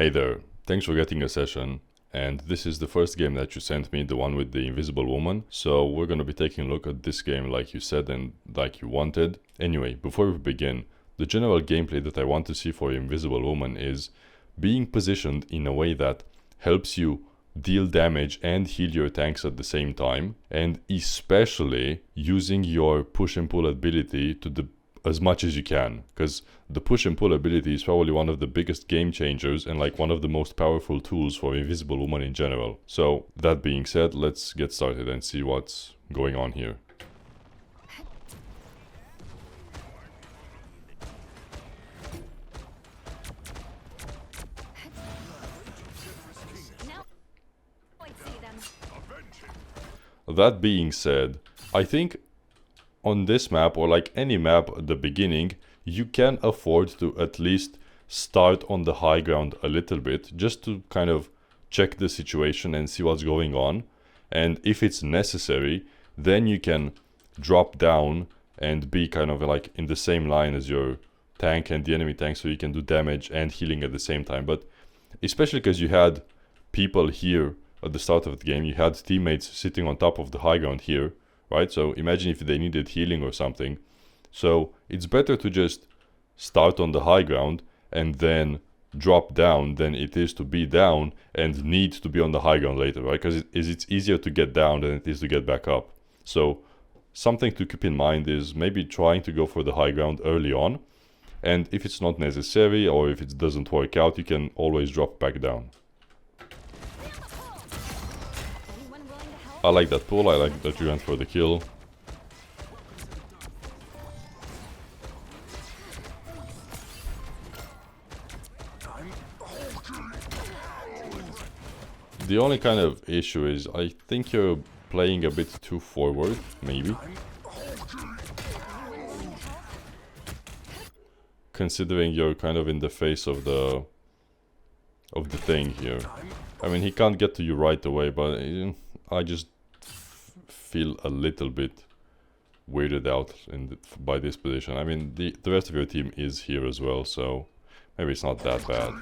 Hey there, thanks for getting a session. And this is the first game that you sent me, the one with the invisible woman. So we're gonna be taking a look at this game like you said and like you wanted. Anyway, before we begin, the general gameplay that I want to see for Invisible Woman is being positioned in a way that helps you deal damage and heal your tanks at the same time, and especially using your push and pull ability to as much as you can, because the push and pull ability is probably one of the biggest game changers and like one of the most powerful tools for Invisible Woman in general. So that being said, let's get started and see what's going on here. That being said, I think on this map, or like any map at the beginning, you can afford to at least start on the high ground a little bit, just to kind of check the situation and see what's going on. And if it's necessary, then you can drop down and be kind of like in the same line as your tank and the enemy tank, so you can do damage and healing at the same time. But especially because you had people here at the start of the game, you had teammates sitting on top of the high ground here, right? So imagine if they needed healing or something. So it's better to just start on the high ground and then drop down than it is to be down and need to be on the high ground later, right? Because it's easier to get down than it is to get back up. So something to keep in mind is maybe trying to go for the high ground early on. And if it's not necessary or if it doesn't work out, you can always drop back down. I like that pull, I like that you went for the kill. The only kind of issue is I think you're playing a bit too forward, maybe. Considering you're kind of in the face of the thing here. I mean, he can't get to you right away, but I just feel a little bit weirded out by this position. I mean, the rest of your team is here as well, so maybe it's not that bad.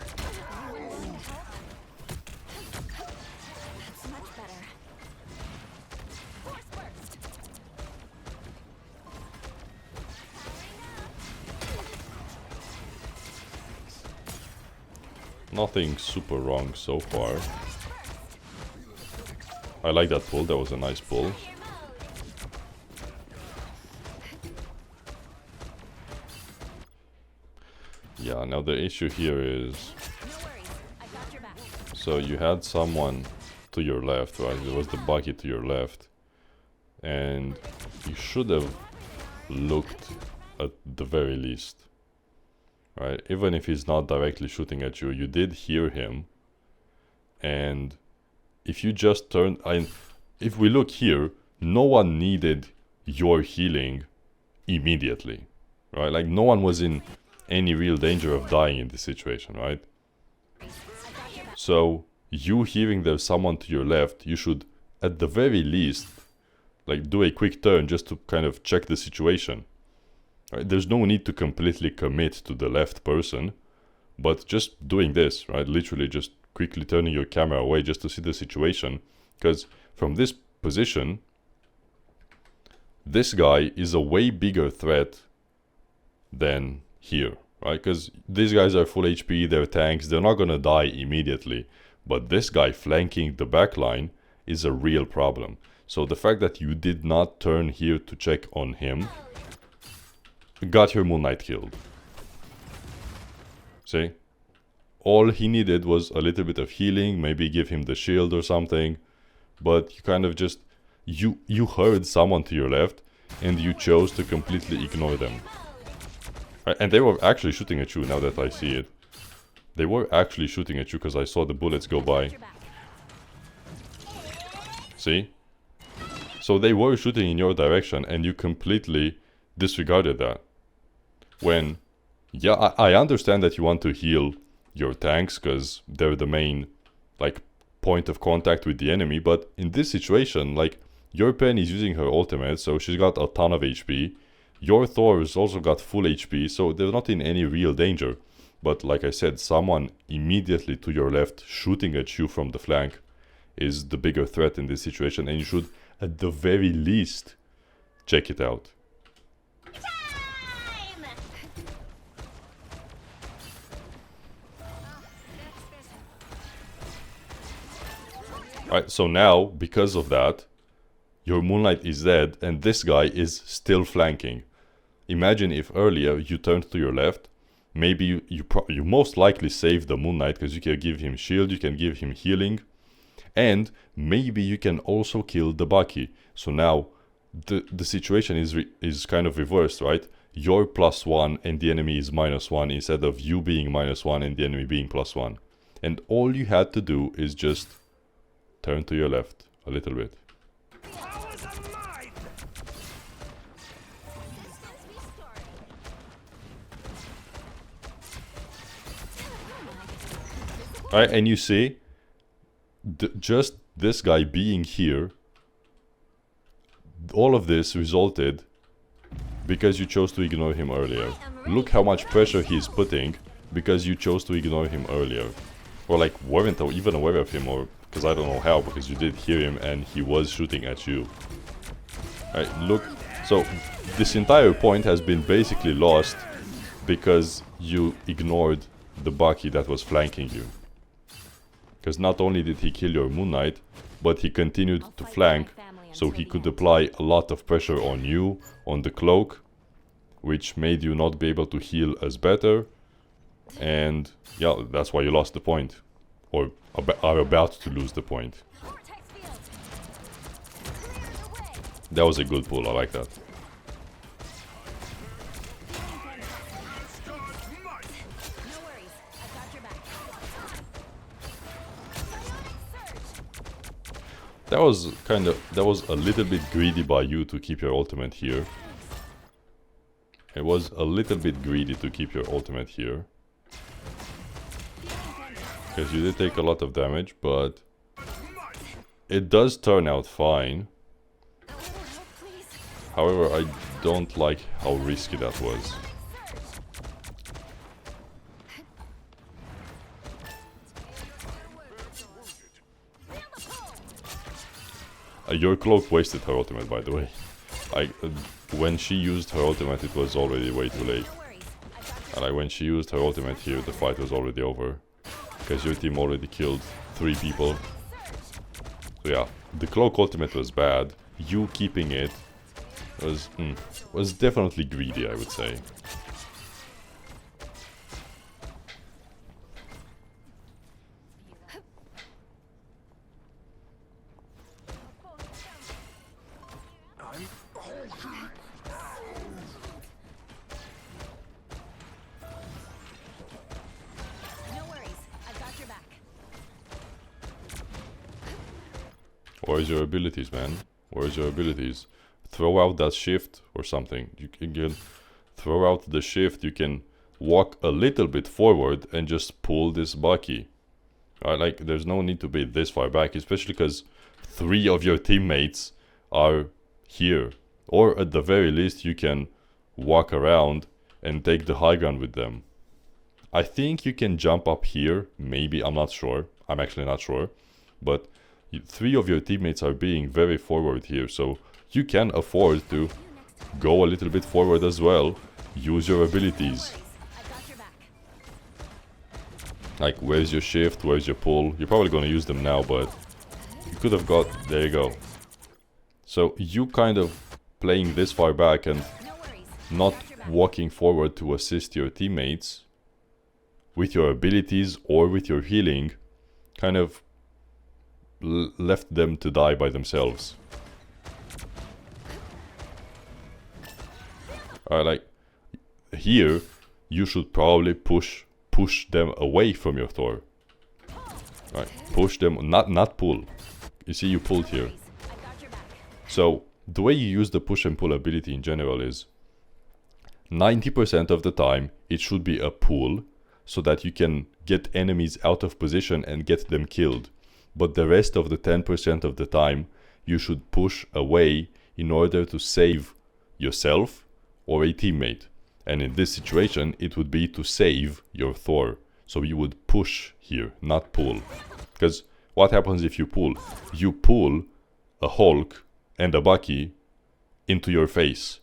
Nothing super wrong so far. I like that pull, that was a nice pull. Yeah, now the issue here is... So you had someone to your left, right? There was the bucket to your left. And you should have looked at the very least. Right? Even if he's not directly shooting at you, you did hear him. And if you just turn... if we look here, no one needed your healing immediately. Right? Like, no one was in any real danger of dying in this situation, right? So, you hearing there's someone to your left, you should, at the very least, like, do a quick turn just to kind of check the situation. Right? There's no need to completely commit to the left person, but just doing this, right? Literally just quickly turning your camera away just to see the situation. Because from this position, this guy is a way bigger threat than here, right? Because these guys are full HP, they're tanks, they're not gonna die immediately. But this guy flanking the backline is a real problem. So the fact that you did not turn here to check on him got your Moon Knight killed. See? All he needed was a little bit of healing, maybe give him the shield or something. But you kind of just... You heard someone to your left and you chose to completely ignore them. And they were actually shooting at you now that I see it. They were actually shooting at you because I saw the bullets go by. See? So they were shooting in your direction and you completely disregarded that. When, yeah, I understand that you want to heal your tanks because they're the main, like, point of contact with the enemy, but in this situation, like, your Pen is using her ultimate, so she's got a ton of HP. Your Thor has also got full HP, so they're not in any real danger. But like I said, someone immediately to your left shooting at you from the flank is the bigger threat in this situation, and you should at the very least check it out. Alright, so now, because of that, your Moonlight is dead and this guy is still flanking. Imagine if earlier you turned to your left, maybe you most likely save the Moonlight because you can give him shield, you can give him healing, and maybe you can also kill the Bucky. So now the situation is kind of reversed, right? You're +1 and the enemy is -1 instead of you being -1 and the enemy being +1. And all you had to do is just turn to your left a little bit. Alright, and you see, just this guy being here, all of this resulted because you chose to ignore him earlier. Look how much pressure he's putting because you chose to ignore him earlier. Or like weren't even aware of him, or because I don't know how, because you did hear him and he was shooting at you. Alright, look, so this entire point has been basically lost because you ignored the Bucky that was flanking you. Because not only did he kill your Moon Knight, but he continued to flank, so he could apply a lot of pressure on you, on the cloak, which made you not be able to heal as better. And yeah, that's why you lost the point, or are about to lose the point. That was a good pull, I like that. That was a little bit greedy by you to keep your ultimate here. It was a little bit greedy to keep your ultimate here. Because you did take a lot of damage, but it does turn out fine. However, I don't like how risky that was. Your cloak wasted her ultimate, by the way. When she used her ultimate, it was already way too late. And when she used her ultimate here, the fight was already over. Because your team already killed 3 people. So yeah, the cloak ultimate was bad. You keeping it was definitely greedy, I would say. Where's your abilities, man? Where's your abilities? Throw out that shift or something. You can throw out the shift. You can walk a little bit forward and just pull this Bucky. Like, there's no need to be this far back, especially because 3 of your teammates are here. Or at the very least, you can walk around and take the high ground with them. I think you can jump up here. Maybe, I'm not sure. I'm actually not sure. But 3 of your teammates are being very forward here, so you can afford to go a little bit forward as well. Use your abilities. Like, where's your shift, where's your pull? You're probably gonna use them now, but you could have got... There you go. So you kind of playing this far back and not walking forward to assist your teammates with your abilities or with your healing, kind of left them to die by themselves. Like, here, you should probably push them away from your Thor. Right, push them, not pull. You see, you pulled here. So, the way you use the push and pull ability in general is 90% of the time, it should be a pull, so that you can get enemies out of position and get them killed. But the rest of the 10% of the time, you should push away in order to save yourself or a teammate. And in this situation, it would be to save your Thor. So you would push here, not pull. Because what happens if you pull? You pull a Hulk and a Bucky into your face,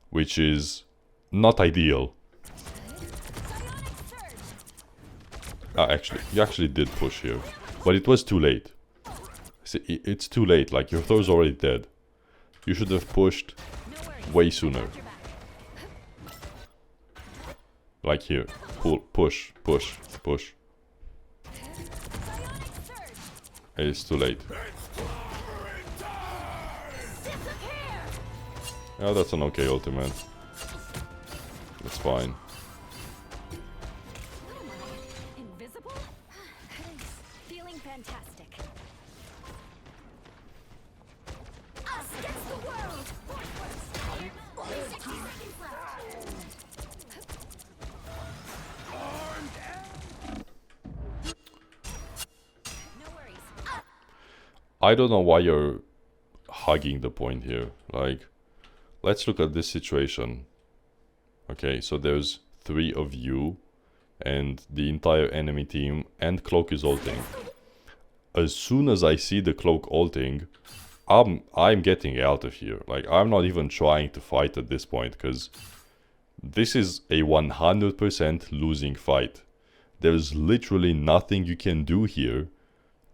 which is not ideal. Actually, you actually did push here, but it was too late. See, it's too late, like your Thor's already dead. You should have pushed way sooner. Like here, pull, push, push, push. It's too late. Yeah, that's an okay ultimate. It's fine. Invisible? Feeling fantastic. Us against the world. No worries. I don't know why you're hugging the point here. Like, let's look at this situation. Okay, so there's 3 of you and the entire enemy team, and Cloak is ulting. As soon as I see the Cloak ulting, I'm getting out of here. Like, I'm not even trying to fight at this point, because this is a 100% losing fight. There's literally nothing you can do here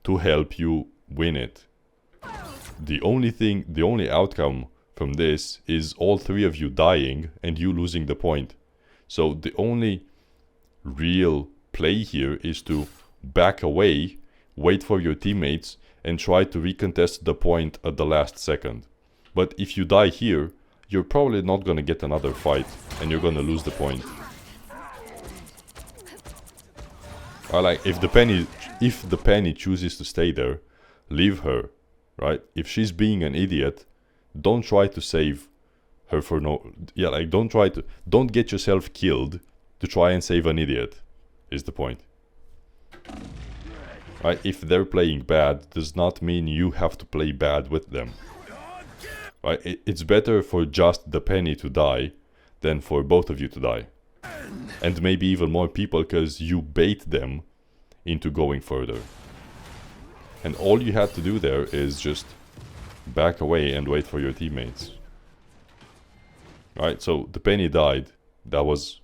to help you win it. The only outcome from this is all 3 of you dying and you losing the point. So the only real play here is to back away, wait for your teammates, and try to recontest the point at the last second. But if you die here, you're probably not gonna get another fight and you're gonna lose the point. Like, if the penny chooses to stay there, leave her, right? If she's being an idiot, don't try to save her for no... Yeah, like, don't get yourself killed to try and save an idiot, is the point. Right? If they're playing bad, does not mean you have to play bad with them. Right? It's better for just the penny to die than for both of you to die. And maybe even more people, because you bait them into going further. And all you had to do there is just back away and wait for your teammates. Right, so the penny died. That was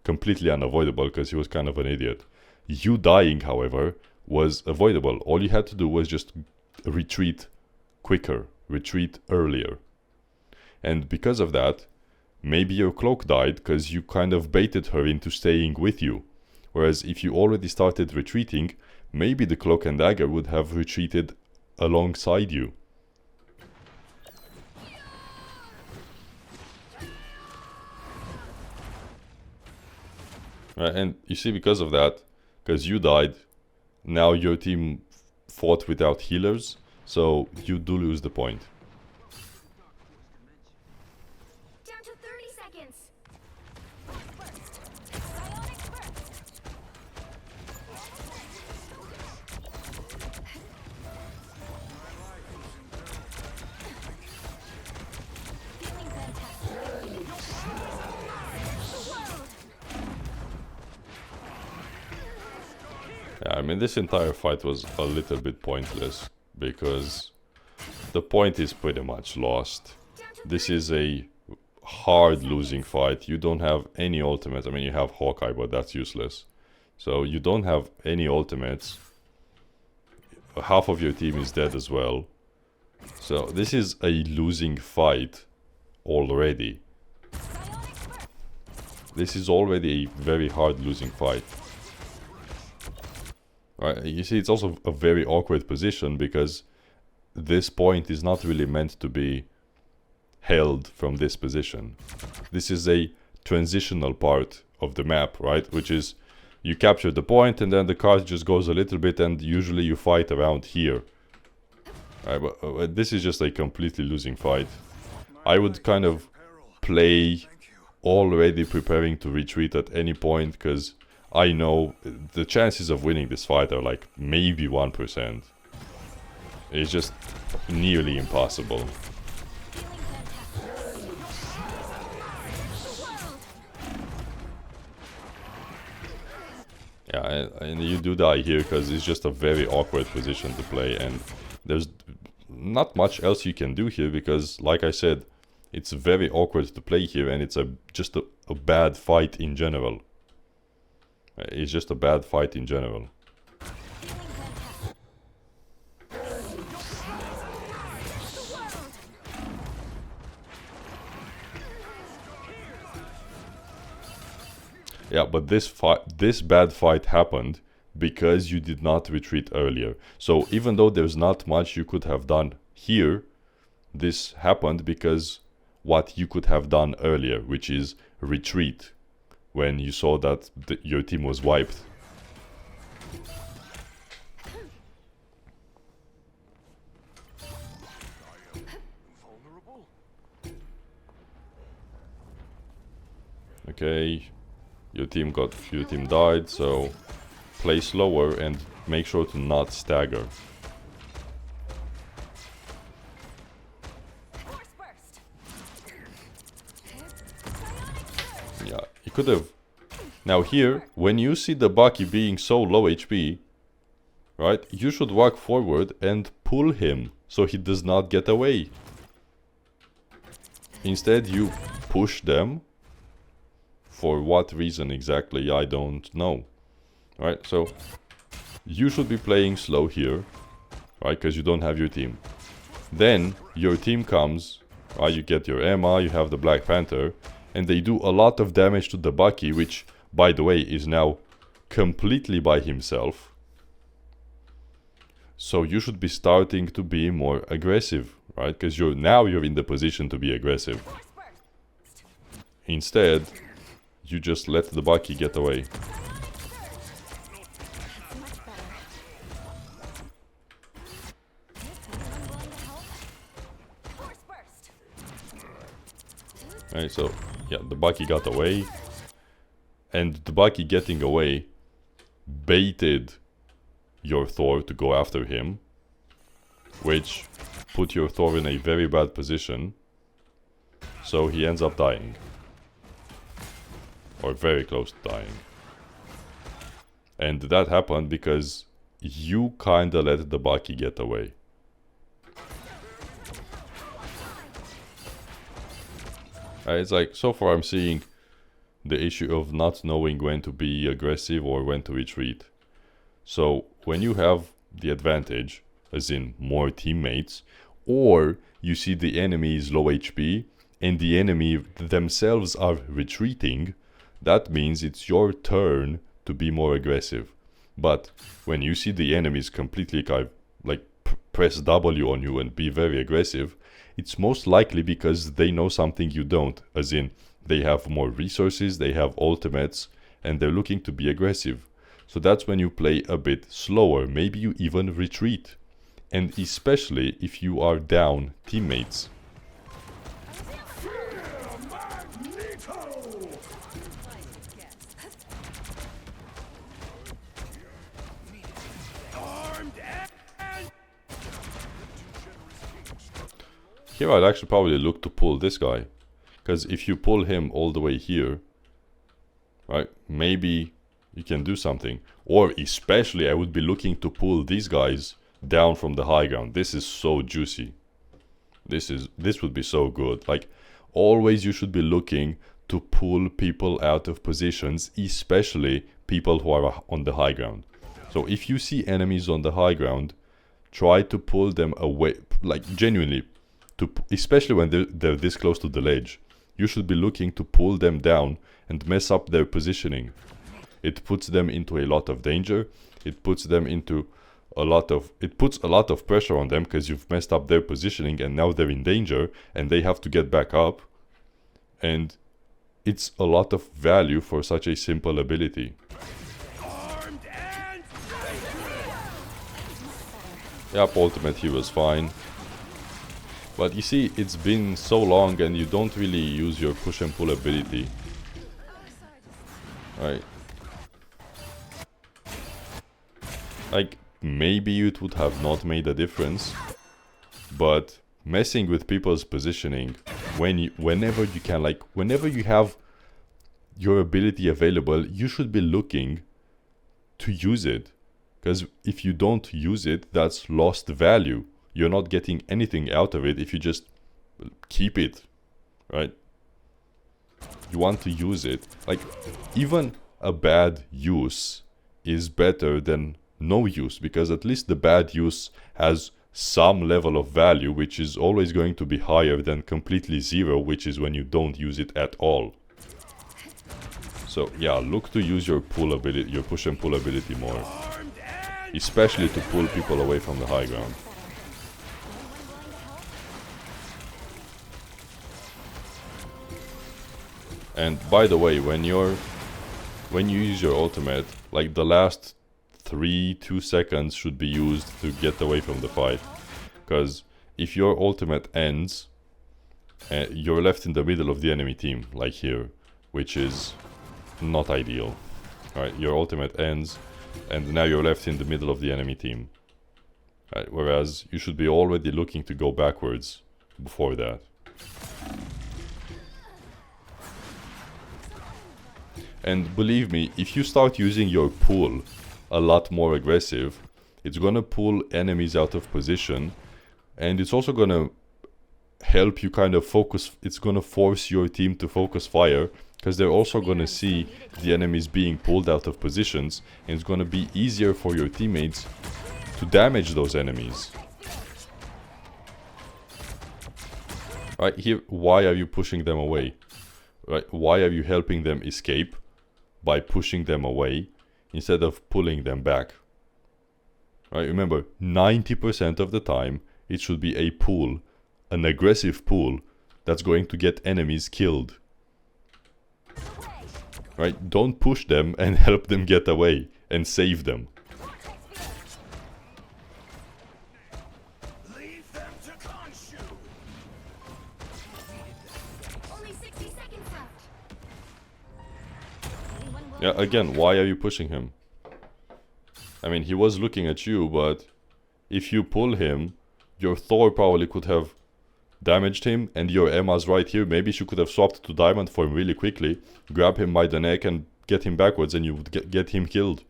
completely unavoidable because he was kind of an idiot. You dying, however, was avoidable. All you had to do was just retreat quicker, retreat earlier. And because of that, maybe your Cloak died because you kind of baited her into staying with you. Whereas if you already started retreating, maybe the Cloak and Dagger would have retreated alongside you. Right, and you see, because of that, because you died, now your team fought without healers, so you do lose the point. Down to 30 seconds. Psionic burst. Feeling fantastic. Yeah, I mean, this entire fight was a little bit pointless, because the point is pretty much lost. This is a hard losing fight. You don't have any ultimates. I mean, you have Hawkeye, but that's useless. So you don't have any ultimates. Half of your team is dead as well. So this is a losing fight already. This is already a very hard losing fight. Right, you see, it's also a very awkward position because this point is not really meant to be held from this position. This is a transitional part of the map, right? Which is, you capture the point and then the card just goes a little bit and usually you fight around here. Right, but this is just a completely losing fight. I would kind of play already preparing to retreat at any point, because I know the chances of winning this fight are like maybe 1%. It's just nearly impossible. Yeah, and you do die here because it's just a very awkward position to play, and there's not much else you can do here because, like I said, it's very awkward to play here, and it's just a bad fight in general. It's just a bad fight in general. Yeah, but this bad fight happened because you did not retreat earlier. So even though there's not much you could have done here, this happened because what you could have done earlier, which is retreat, when you saw that your team was wiped. Okay, your team died, so play slower and make sure to not stagger. Yeah, you could have. Now here, when you see the Baki being so low HP, right, you should walk forward and pull him so he does not get away. Instead, you push them. For what reason exactly, I don't know. Right, so you should be playing slow here, right, because you don't have your team. Then your team comes, right, you get your Emma, you have the Black Panther, and they do a lot of damage to the Baki, which, by the way, is now completely by himself. So you should be starting to be more aggressive, right, because you're in the position to be aggressive. Instead, you just let the Baki get away. Right, so yeah, the Baki got away, and the Baki getting away baited your Thor to go after him, which put your Thor in a very bad position, so he ends up dying. Or very close to dying. And that happened because you kinda let the Baki get away. It's like, so far I'm seeing the issue of not knowing when to be aggressive or when to retreat. So when you have the advantage, as in more teammates, or you see the enemy is low HP and the enemy themselves are retreating, that means it's your turn to be more aggressive. But when you see the enemies completely press W on you and be very aggressive, it's most likely because they know something you don't, as in they have more resources, they have ultimates, and they're looking to be aggressive. So that's when you play a bit slower, maybe you even retreat. And especially if you are down teammates. Here I'd actually probably look to pull this guy. Because if you pull him all the way here, right, maybe you can do something. Or especially I would be looking to pull these guys down from the high ground. This is so juicy. This would be so good. Like, always you should be looking to pull people out of positions, especially people who are on the high ground. So if you see enemies on the high ground, try to pull them away, like genuinely, especially when they're this close to the ledge. You should be looking to pull them down and mess up their positioning. It puts them into a lot of danger. It puts them into it puts a lot of pressure on them because you've messed up their positioning and now they're in danger and they have to get back up. And it's a lot of value for such a simple ability. Yep, ultimate he was fine. But you see, it's been so long and you don't really use your push and pull ability. Right. Like, maybe it would have not made a difference, but messing with people's positioning whenever you can, like whenever you have your ability available, you should be looking to use it. Because if you don't use it, that's lost value. You're not getting anything out of it if you just keep it, right? You want to use it. Like, even a bad use is better than no use, because at least the bad use has some level of value, which is always going to be higher than completely zero, which is when you don't use it at all. So yeah, look to use your pull ability, your push and pull ability more, especially to pull people away from the high ground. And by the way, when you use your ultimate, like the last 2 seconds should be used to get away from the fight. Because if your ultimate ends, you're left in the middle of the enemy team, like here, which is not ideal. Right, your ultimate ends, and now you're left in the middle of the enemy team. Right, whereas you should be already looking to go backwards before that. And believe me, if you start using your pull a lot more aggressive, it's gonna pull enemies out of position, and it's also gonna help you kind of focus. It's gonna force your team to focus fire, because they're also gonna see the enemies being pulled out of positions, and it's gonna be easier for your teammates to damage those enemies. Right here, why are you pushing them away? Right, why are you helping them escape? By pushing them away instead of pulling them back. Right, remember, 90% of the time it should be a pull, an aggressive pull that's going to get enemies killed. Right, don't push them and help them get away and save them. Yeah, again, why are you pushing him? I mean, he was looking at you, but if you pull him, your Thor probably could have damaged him, and your Emma's right here. Maybe she could have swapped to Diamond for him really quickly, grab him by the neck and get him backwards, and you would get him killed.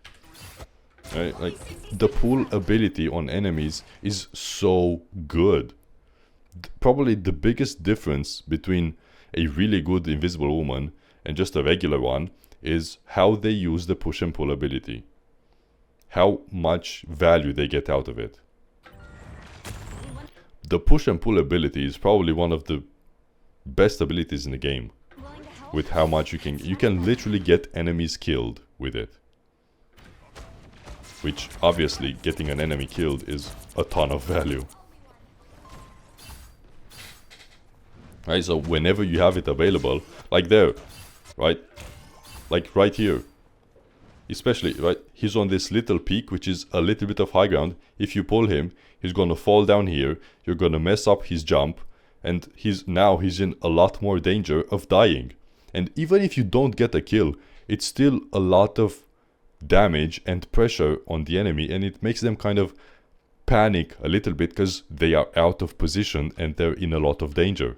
Right? Like, the pull ability on enemies is so good. Probably the biggest difference between a really good Invisible Woman and just a regular one is how they use the push and pull ability. How much value they get out of it. The push and pull ability is probably one of the best abilities in the game. With how much you can literally get enemies killed with it. Which obviously getting an enemy killed is a ton of value. Right, so whenever you have it available, like there, right? Like right here. Especially, right, he's on this little peak, which is a little bit of high ground. If you pull him, he's gonna fall down here. You're gonna mess up his jump. And he's in a lot more danger of dying. And even if you don't get a kill, it's still a lot of damage and pressure on the enemy. And it makes them kind of panic a little bit, because they are out of position and they're in a lot of danger.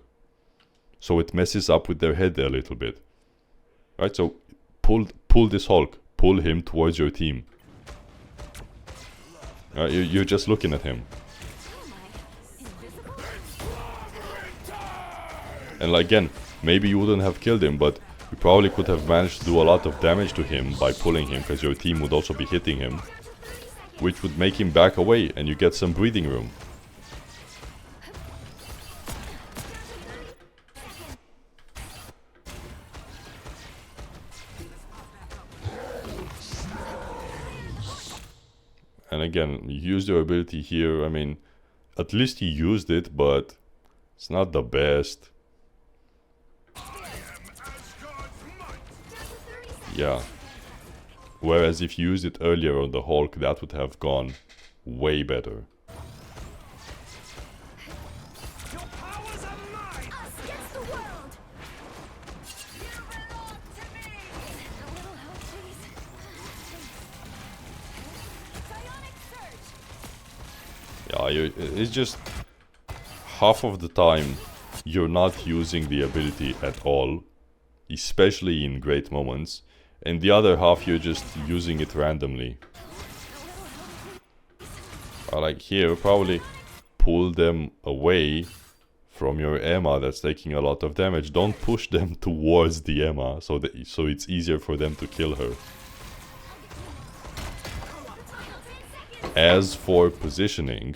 So it messes up with their head a little bit. Right, so pull this Hulk. Pull him towards your team. You're just looking at him. And again, maybe you wouldn't have killed him, but you probably could have managed to do a lot of damage to him by pulling him, because your team would also be hitting him, which would make him back away and you get some breathing room. And again, you use your ability here. I mean, at least he used it, but it's not the best. Yeah. Whereas if you used it earlier on the Hulk, that would have gone way better. Yeah, it's just half of the time you're not using the ability at all, especially in great moments, and the other half you're just using it randomly. Like here, probably pull them away from your Emma that's taking a lot of damage. Don't push them towards the Emma so it's easier for them to kill her. As for positioning,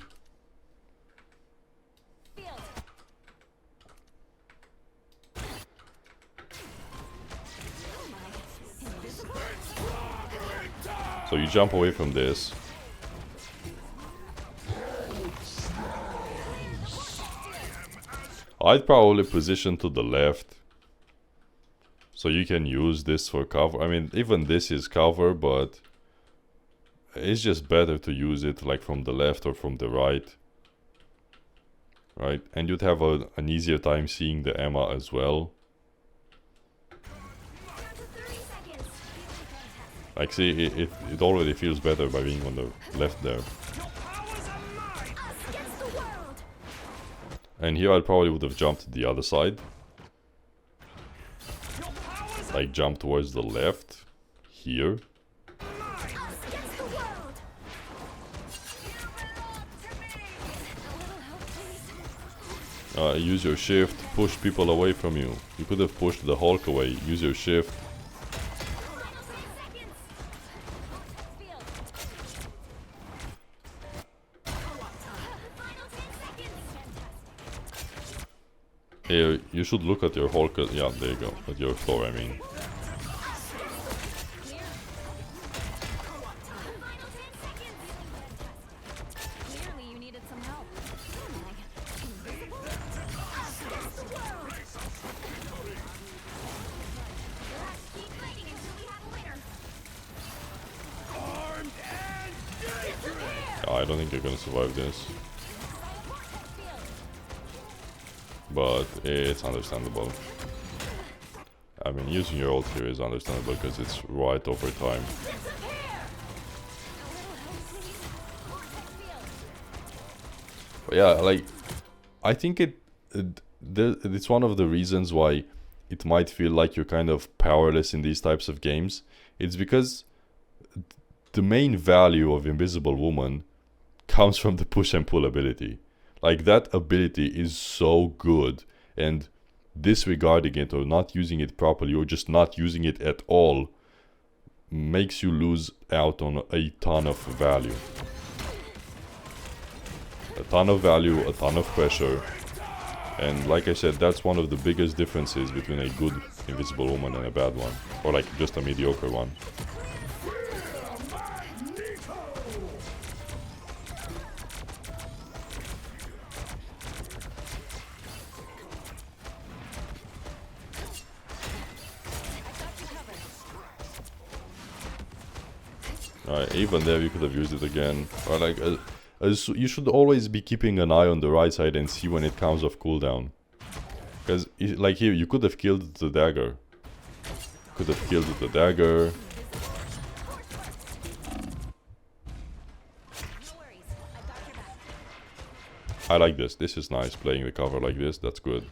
so you jump away from this. I'd probably position to the left, so you can use this for cover. I mean, even this is cover, but it's just better to use it like from the left or from the right. Right? And you'd have an easier time seeing the Emma as well. Like, see, it already feels better by being on the left there. And here I probably would have jumped the other side. Like jump towards the left. Here. Use your shift, push people away from you. You could have pushed the Hulk away. Use your shift. Here, you should look at your Hulk. Yeah, there you go. At your Thor, I mean. I don't think you're gonna survive this. But it's understandable. I mean, using your ult here is understandable because it's right over time. But yeah, like, I think it's one of the reasons why it might feel like you're kind of powerless in these types of games. It's because the main value of Invisible Woman comes from the push and pull ability. Like, that ability is so good, and disregarding it or not using it properly or just not using it at all makes you lose out on a ton of value. A ton of value, a ton of pressure, and like I said, that's one of the biggest differences between a good Invisible Woman and a bad one, or like just a mediocre one. Even there you could have used it again. Or like, you should always be keeping an eye on the right side and see when it comes off cooldown. Because, like here, you could have killed the dagger. Could have killed the dagger. I like this. This is nice, playing the cover like this. That's good.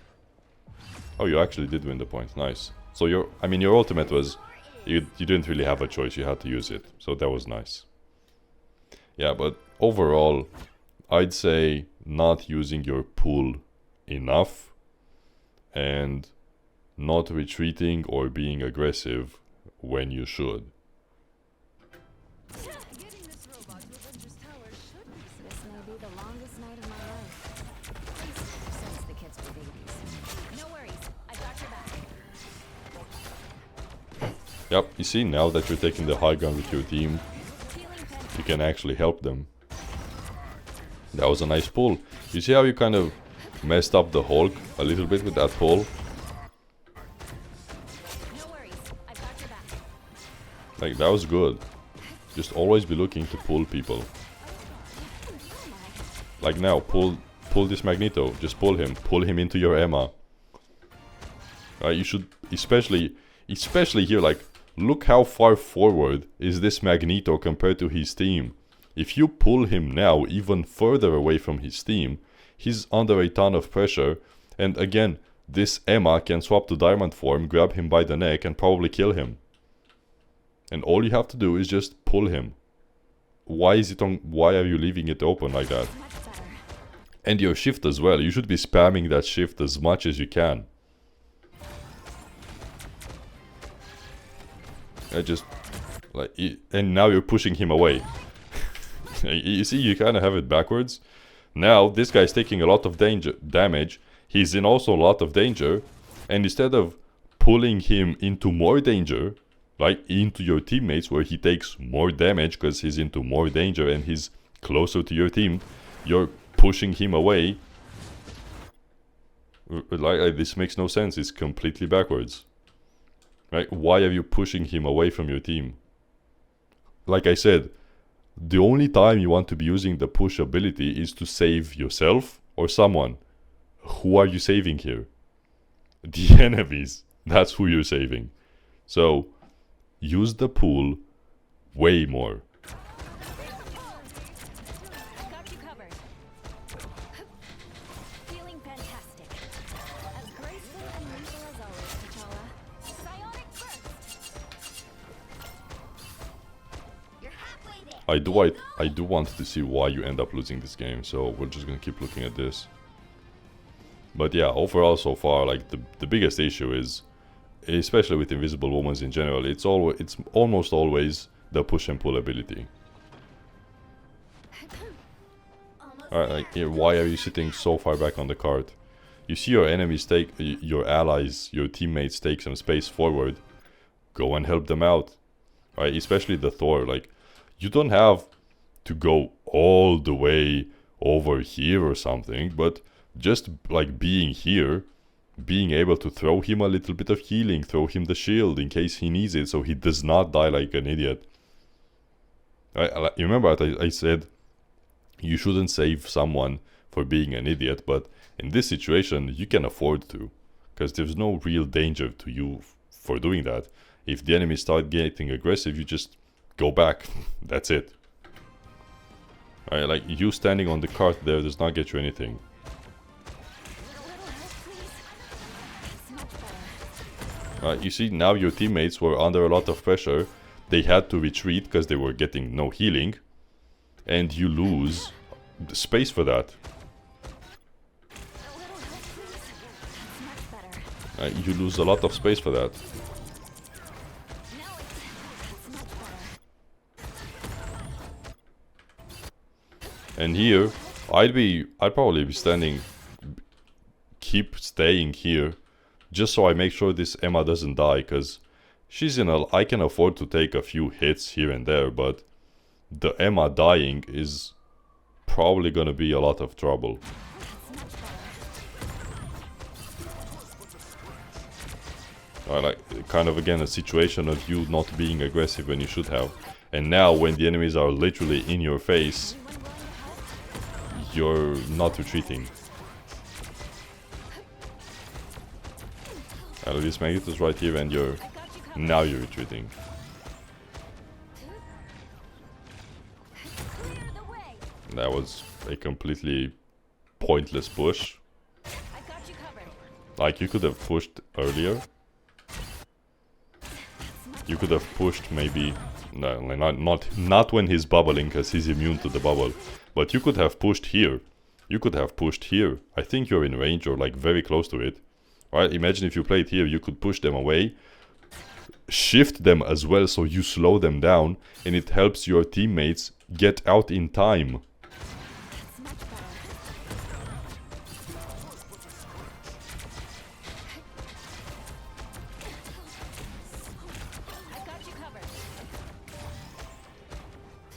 Oh, you actually did win the point. Nice. So your ultimate was... You didn't really have a choice, you had to use it. So that was nice. Yeah, but overall, I'd say not using your pull enough and not retreating or being aggressive when you should. Yep, you see, now that you're taking the high ground with your team, you can actually help them. That was a nice pull. You see how you kind of messed up the Hulk a little bit with that pull? Like, that was good. Just always be looking to pull people. Like now, pull this Magneto. Just pull him into your Emma. You should, especially here, like, look how far forward is this Magneto compared to his team. If you pull him now even further away from his team, he's under a ton of pressure, and again, this Emma can swap to diamond form, grab him by the neck and probably kill him. And all you have to do is just pull him. Why is it on? Why are you leaving it open like that? Much better. And your shift as well. You should be spamming that shift as much as you can. I just like, and now you're pushing him away. You see, you kind of have it backwards. Now this guy's taking a lot of damage. He's in also a lot of danger, and instead of pulling him into more danger, like into your teammates where he takes more damage because he's into more danger and he's closer to your team, you're pushing him away. Like this makes no sense. It's completely backwards. Right? Why are you pushing him away from your team? Like I said, the only time you want to be using the push ability is to save yourself or someone. Who are you saving here? The enemies. That's who you're saving. So, use the pull way more. I got you covered. Feeling fantastic. As graceful and nimble as always, T'Challa. Psionic burst. You're halfway there. I do want to see why you end up losing this game, so we're just gonna keep looking at this. But yeah, overall so far, like the biggest issue is, especially with Invisible Woman in general, it's almost always the push and pull ability. Alright, like here, why are you sitting so far back on the cart? You see your enemies take, your allies, your teammates take some space forward. Go and help them out. Right, especially the Thor, like, you don't have to go all the way over here or something, but just like being here, being able to throw him a little bit of healing, throw him the shield in case he needs it so he does not die like an idiot. You remember that I said you shouldn't save someone for being an idiot, but in this situation you can afford to, because there's no real danger to you for doing that. If the enemies start getting aggressive, you just go back. That's it. Alright, like you standing on the cart there does not get you anything. You see, now your teammates were under a lot of pressure. They had to retreat because they were getting no healing. And you lose the space for that. You lose a lot of space for that. And here, I'd probably be keep staying here, just so I make sure this Emma doesn't die, because I can afford to take a few hits here and there, but the Emma dying is probably gonna be a lot of trouble. Like, kind of again a situation of you not being aggressive when you should have. And now when the enemies are literally in your face, you're not retreating. This magnet is right here and now you're retreating. That was a completely pointless push. Like, you could have pushed earlier. You could have pushed maybe, no, not when he's bubbling, because he's immune to the bubble. But you could have pushed here. You could have pushed here. I think you're in range or like very close to it. Right? Imagine if you played here, you could push them away, shift them as well so you slow them down, and it helps your teammates get out in time.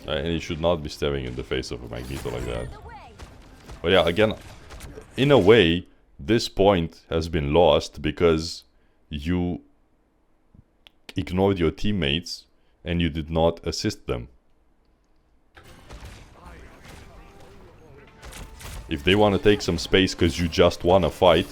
And you should not be staring in the face of a Magneto like that. But yeah, again, in a way, this point has been lost because you ignored your teammates and you did not assist them. If they want to take some space because you just want to fight,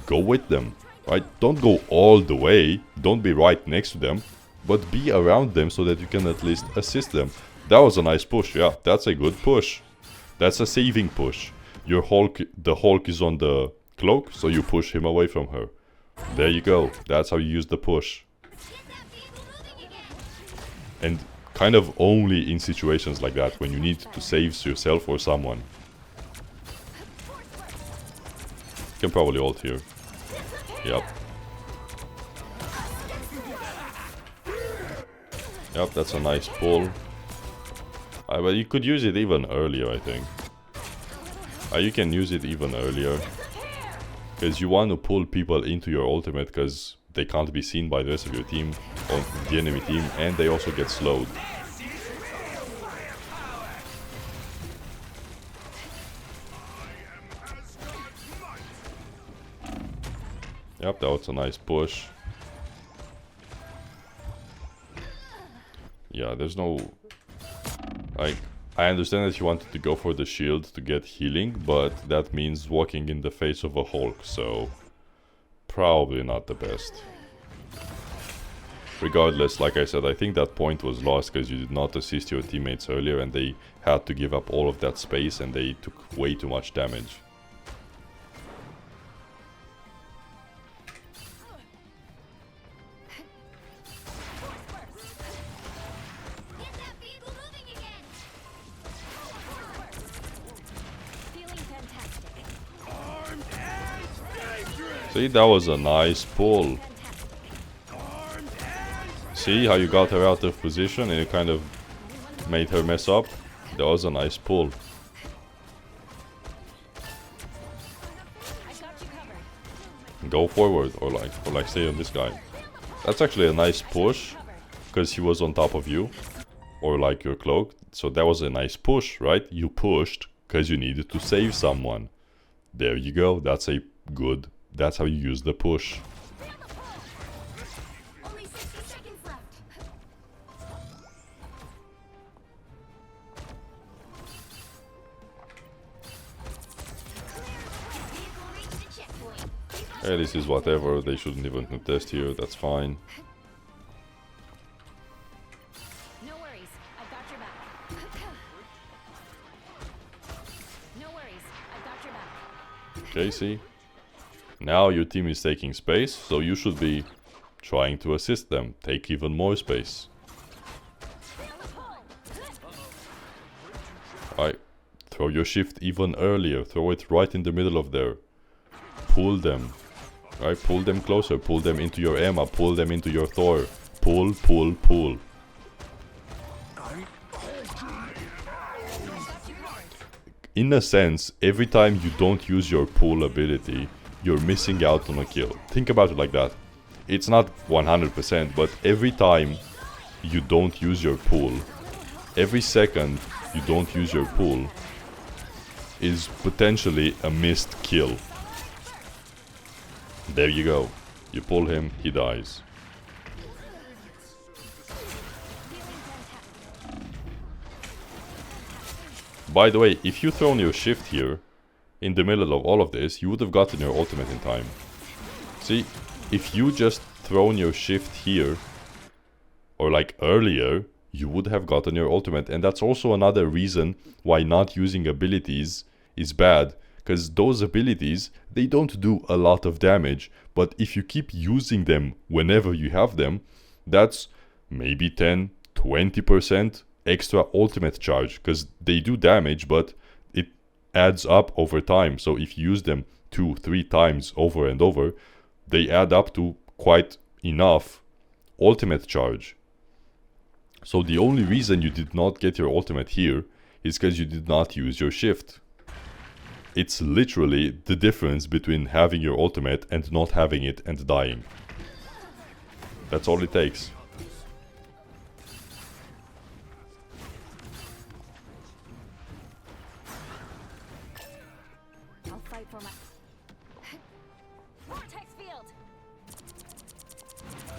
go with them, right? Don't go all the way, don't be right next to them, but be around them so that you can at least assist them. That was a nice push, yeah, that's a good push. That's a saving push. The Hulk is on the cloak, so you push him away from her. There you go, that's how you use the push. And kind of only in situations like that, when you need to save yourself or someone. You can probably ult here. Yep. Yep, that's a nice pull. But you could use it even earlier, I think. You can use it even earlier. Because you want to pull people into your ultimate, because they can't be seen by the rest of your team, or the enemy team, and they also get slowed. Yep, that was a nice push. Yeah, there's no... Like, I understand that you wanted to go for the shield to get healing, but that means walking in the face of a Hulk, so... Probably not the best. Regardless, like I said, I think that point was lost because you did not assist your teammates earlier and they had to give up all of that space and they took way too much damage. See, that was a nice pull. See how you got her out of position and you kind of made her mess up? That was a nice pull. Go forward or like stay on this guy. That's actually a nice push because he was on top of you or like your cloak. So that was a nice push, right? You pushed because you needed to save someone. There you go. That's a good... That's how you use the push. Only 60 seconds left. Hey, this is whatever. They shouldn't even contest here. That's fine. No worries, I've got your back. No worries, I've got your back. Okay, see? Now your team is taking space, so you should be trying to assist them. Take even more space. Alright, throw your shift even earlier. Throw it right in the middle of there. Pull them. Alright, pull them closer. Pull them into your Emma. Pull them into your Thor. Pull, pull, pull. In a sense, every time you don't use your pull ability, you're missing out on a kill. Think about it like that. It's not 100%, but every time you don't use your pull, every second you don't use your pull is potentially a missed kill. There you go. You pull him, he dies. By the way, if you thrown your shift here, in the middle of all of this, you would have gotten your ultimate in time. See, if you just thrown your shift here, or like earlier, you would have gotten your ultimate. And that's also another reason why not using abilities is bad. Because those abilities, they don't do a lot of damage. But if you keep using them whenever you have them, that's maybe 10, 20% extra ultimate charge. Because they do damage, but it adds up over time. So if you use them 2-3 times over and over, they add up to quite enough ultimate charge. So the only reason you did not get your ultimate here is because you did not use your shift. It's literally the difference between having your ultimate and not having it and dying. That's all it takes. I'll fight for my vortex field.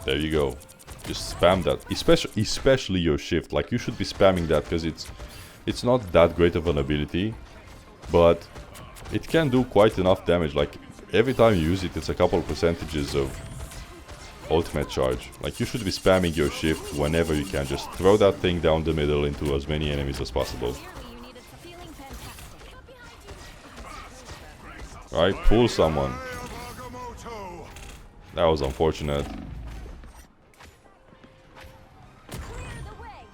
There you go. Just spam that, especially your shift. Like, you should be spamming that because it's not that great of an ability, but it can do quite enough damage. Like, every time you use it, it's a couple percentages of ultimate charge. Like, you should be spamming your shift whenever you can. Just throw that thing down the middle into as many enemies as possible. Alright, pull someone. That was unfortunate. Clear the way.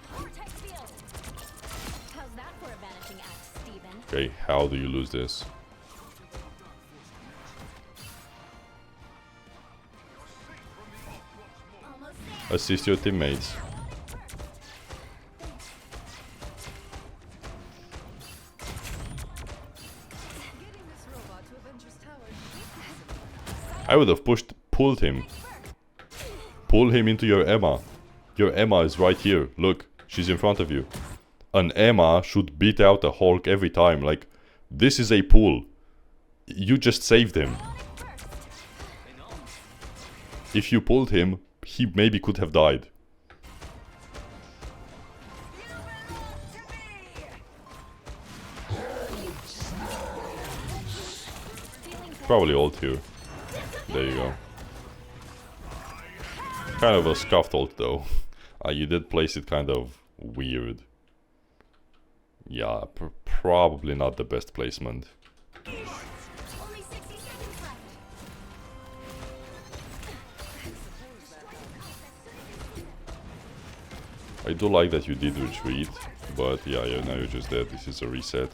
Okay, how do you lose this? Assist your teammates. I would have pulled him. Pull him into your Emma. Your Emma is right here. Look, she's in front of you. An Emma should beat out a Hulk every time. Like, this is a pull. You just saved him. If you pulled him, he maybe could have died. Probably ult here. There you go. Kind of a scuffed ult though. You did place it kind of weird. Yeah, probably not the best placement. Only 60 seconds left. I do like that you did retreat, but yeah, now you're just dead. This is a reset.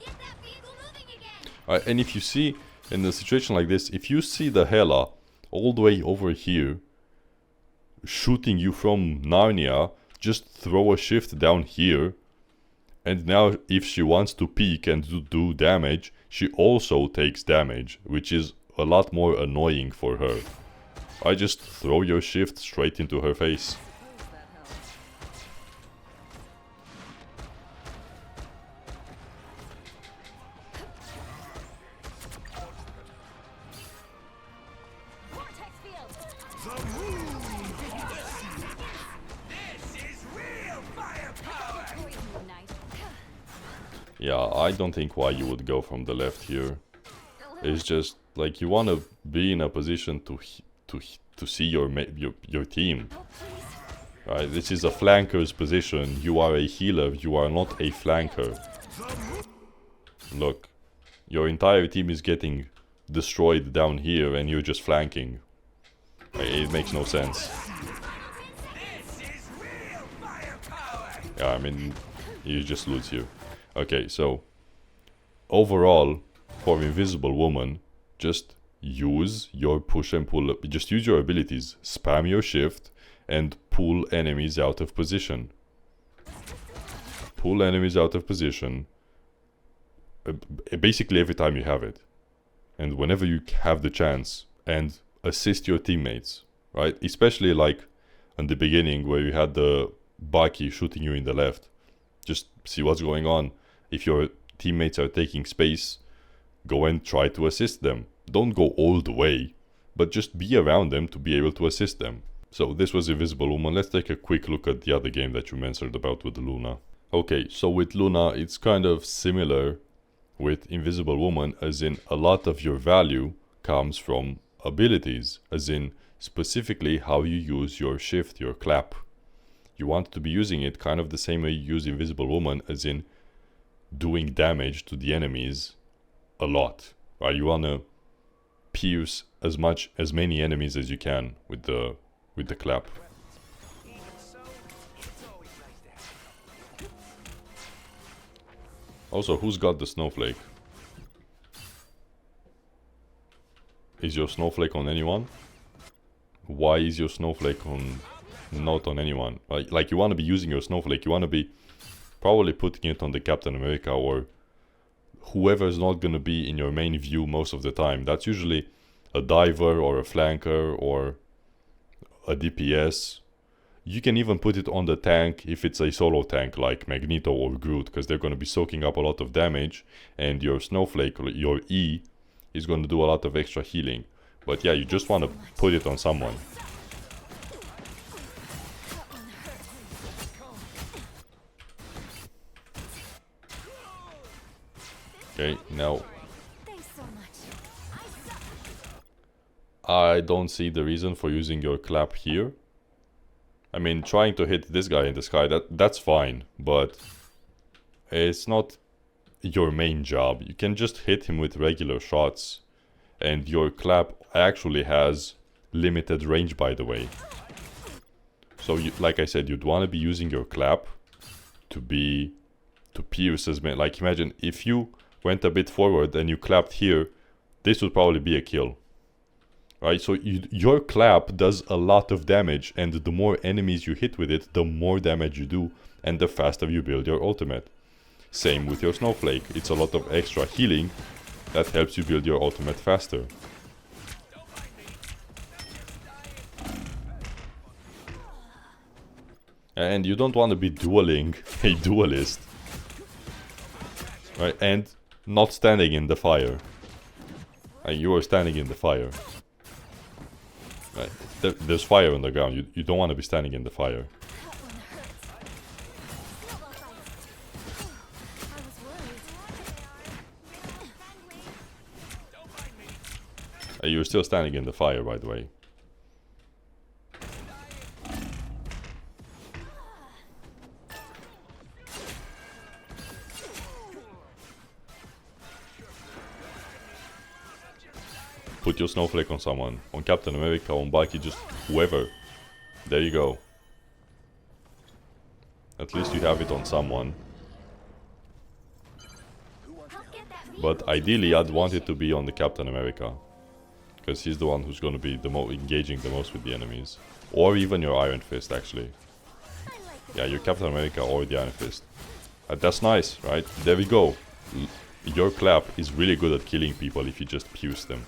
Get that vehicle moving again. And if you see, in a situation like this, if you see the Hela all the way over here, shooting you from Narnia, just throw a shift down here. And now if she wants to peek and do damage, she also takes damage, which is a lot more annoying for her. I just throw your shift straight into her face. Vortex field. Poison ignite. Yeah, I don't think why you would go from the left here. It's just like you want to be in a position to see your team. Oh, please. Right, this is a flanker's position. You are a healer. You are not a flanker. Look, your entire team is getting destroyed down here, and you're just flanking. It makes no sense. Yeah, I mean, you just lose here. Okay, so overall, for Invisible Woman, just use your push and pull. Just use your abilities. Spam your shift and pull enemies out of position. Pull enemies out of position. Basically every time you have it. And whenever you have the chance. And assist your teammates. Right? Especially like in the beginning where you had the Baki shooting you in the left. Just see what's going on. If your teammates are taking space, go and try to assist them. Don't go all the way, but just be around them to be able to assist them. So this was Invisible Woman. Let's take a quick look at the other game that you mentioned about with Luna. Okay, so with Luna, it's kind of similar with Invisible Woman, as in a lot of your value comes from abilities, as in specifically how you use your shift, your clap. You want to be using it kind of the same way you use Invisible Woman, as in doing damage to the enemies a lot. Right? You want to pierce as many enemies as you can with the clap. Also, who's got the snowflake? Is your snowflake on anyone? Why is your snowflake not on anyone? Like you want to be using your snowflake, you want to be probably putting it on the Captain America or whoever's not going to be in your main view most of the time. That's usually a diver or a flanker or a DPS. You can even put it on the tank if it's a solo tank like Magneto or Groot, because they're going to be soaking up a lot of damage, and your snowflake, your E, is going to do a lot of extra healing. But yeah, you just want to put it on someone. Okay, now Thanks so much. I don't see the reason for using your clap here. I mean, trying to hit this guy in the sky, that's fine, but it's not your main job. You can just hit him with regular shots, and your clap actually has limited range, by the way. So you, like I said, you'd want to be using your clap to pierce as many. Like imagine if you went a bit forward and you clapped here, this would probably be a kill. Right, so your clap does a lot of damage, and the more enemies you hit with it, the more damage you do, and the faster you build your ultimate. Same with your snowflake. It's a lot of extra healing that helps you build your ultimate faster. And you don't want to be dueling a duelist. Right, and not standing in the fire. You are standing in the fire. Right. There's fire on the ground. You don't want to be standing in the fire. You're still standing in the fire, by the way. Put your snowflake on someone. On Captain America, on Bucky, just whoever. There you go. At least you have it on someone. But ideally, I'd want it to be on the Captain America. Because he's the one who's going to be engaging the most with the enemies. Or even your Iron Fist, actually. Yeah, your Captain America or the Iron Fist. That's nice, right? There we go. Your clap is really good at killing people if you just pierce them.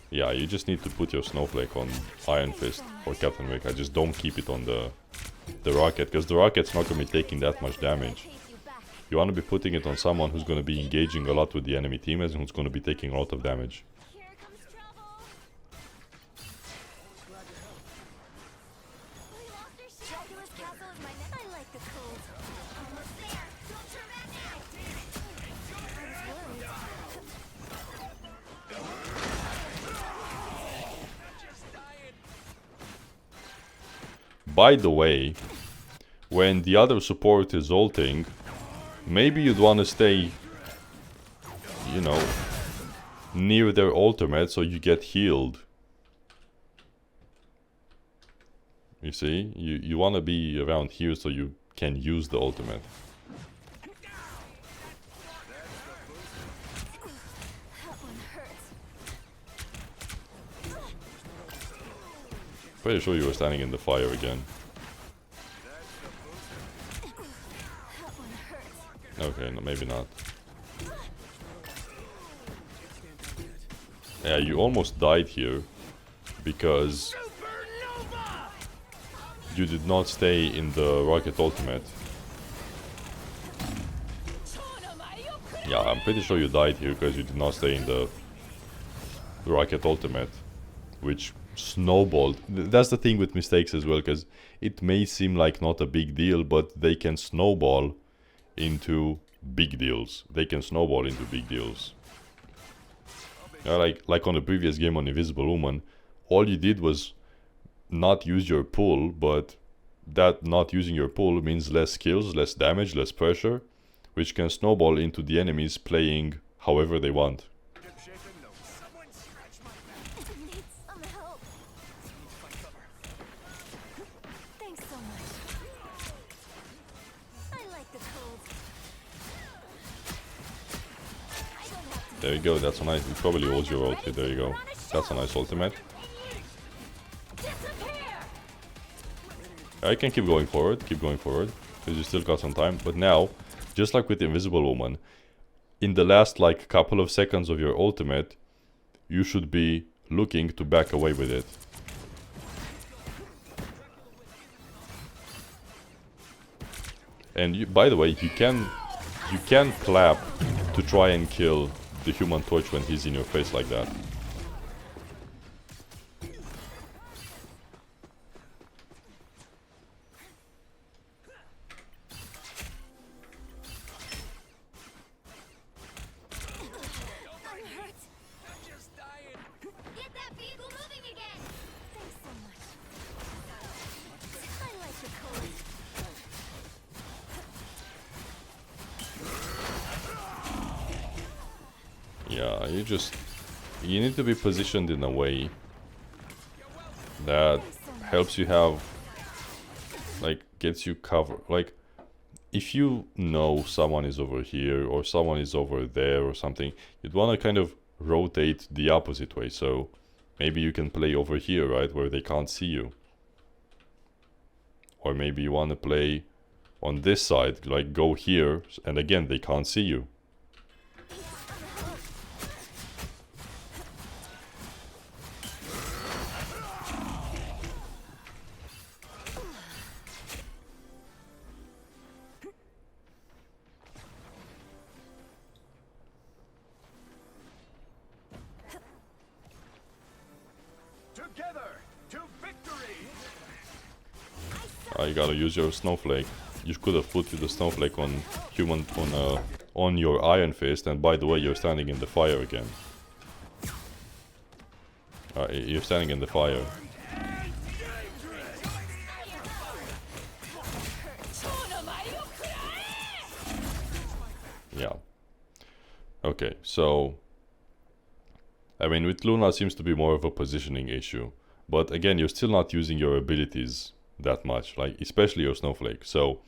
Yeah, you just need to put your snowflake on Iron Fist or Captain America. Just don't keep it on the rocket, because the rocket's not going to be taking that much damage. You want to be putting it on someone who's going to be engaging a lot with the enemy team and who's going to be taking a lot of damage. By the way, when the other support is ulting, maybe you'd want to stay, you know, near their ultimate so you get healed. You see? You want to be around here so you can use the ultimate. Pretty sure you were standing in the fire again. Okay, no, maybe not. Yeah, you almost died here because you did not stay in the rocket ultimate. Yeah, I'm pretty sure you died here because you did not stay in the rocket ultimate, which snowballed. That's the thing with mistakes as well, because it may seem like not a big deal, but they can snowball into big deals. They can snowball into big deals. Like on the previous game on Invisible Woman, all you did was not use your pull, but that not using your pull means less kills, less damage, less pressure, which can snowball into the enemies playing however they want. There you go, that's a nice, it probably holds your ulti, there you go. That's a nice ultimate. I can keep going forward, because you still got some time. But now, just like with the Invisible Woman, in the last like couple of seconds of your ultimate, you should be looking to back away with it. And you, by the way, you can clap to try and kill the Human Torch when he's in your face like that. Yeah, you need to be positioned in a way that helps you have, like, gets you cover. Like, if you know someone is over here or someone is over there or something, you'd want to kind of rotate the opposite way. So maybe you can play over here, right, where they can't see you. Or maybe you want to play on this side, like go here, and again, they can't see you. Together to victory. You gotta use your snowflake. You could have put the snowflake on on your Iron Fist, and by the way, you're standing in the fire again. You're standing in the fire. Yeah. Okay, so I mean, with Luna it seems to be more of a positioning issue, but again, you're still not using your abilities that much, like especially your snowflake. So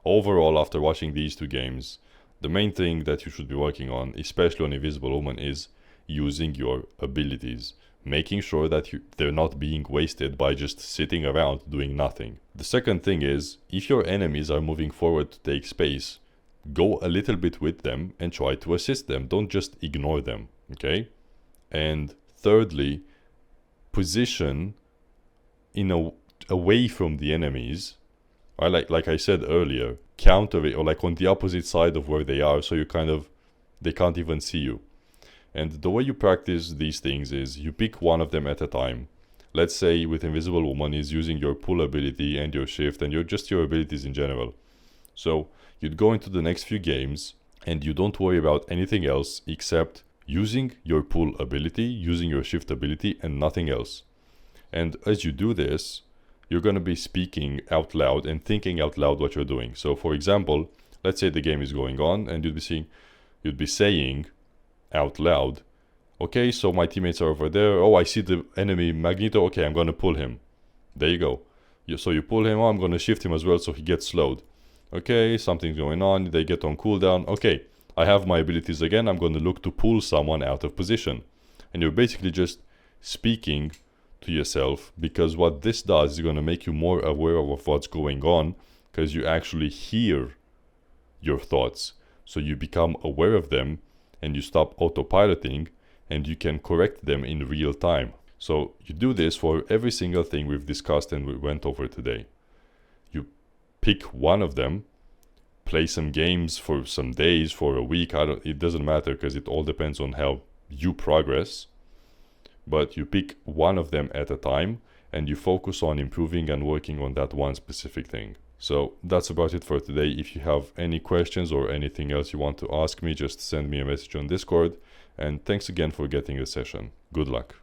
overall, after watching these two games, the main thing that you should be working on, especially on Invisible Woman, is using your abilities, making sure that they're not being wasted by just sitting around doing nothing. The second thing is, if your enemies are moving forward to take space, go a little bit with them and try to assist them. Don't just ignore them, okay? And thirdly, position away from the enemies, or like I said earlier, counter it, or like on the opposite side of where they are, so they can't even see you. And the way you practice these things is you pick one of them at a time. Let's say with Invisible Woman is using your pull ability and your shift and your abilities in general. So you'd go into the next few games and you don't worry about anything else except using your pull ability, using your shift ability, and nothing else. And as you do this, you're going to be speaking out loud and thinking out loud what you're doing. So for example, let's say the game is going on and you'd be saying out loud, okay, so my teammates are over there. Oh, I see the enemy Magneto. Okay, I'm going to pull him. There you go. So you pull him. Oh, I'm going to shift him as well so he gets slowed. Okay, something's going on. They get on cooldown. Okay, I have my abilities again. I'm going to look to pull someone out of position. And you're basically just speaking to yourself, because what this does is going to make you more aware of what's going on, because you actually hear your thoughts. So you become aware of them and you stop autopiloting and you can correct them in real time. So you do this for every single thing we've discussed and we went over today. You pick one of them, play some games for some days, for a week, it doesn't matter, because it all depends on how you progress. But you pick one of them at a time and you focus on improving and working on that one specific thing. So that's about it for today. If you have any questions or anything else you want to ask me, just send me a message on Discord. And thanks again for getting the session. Good luck.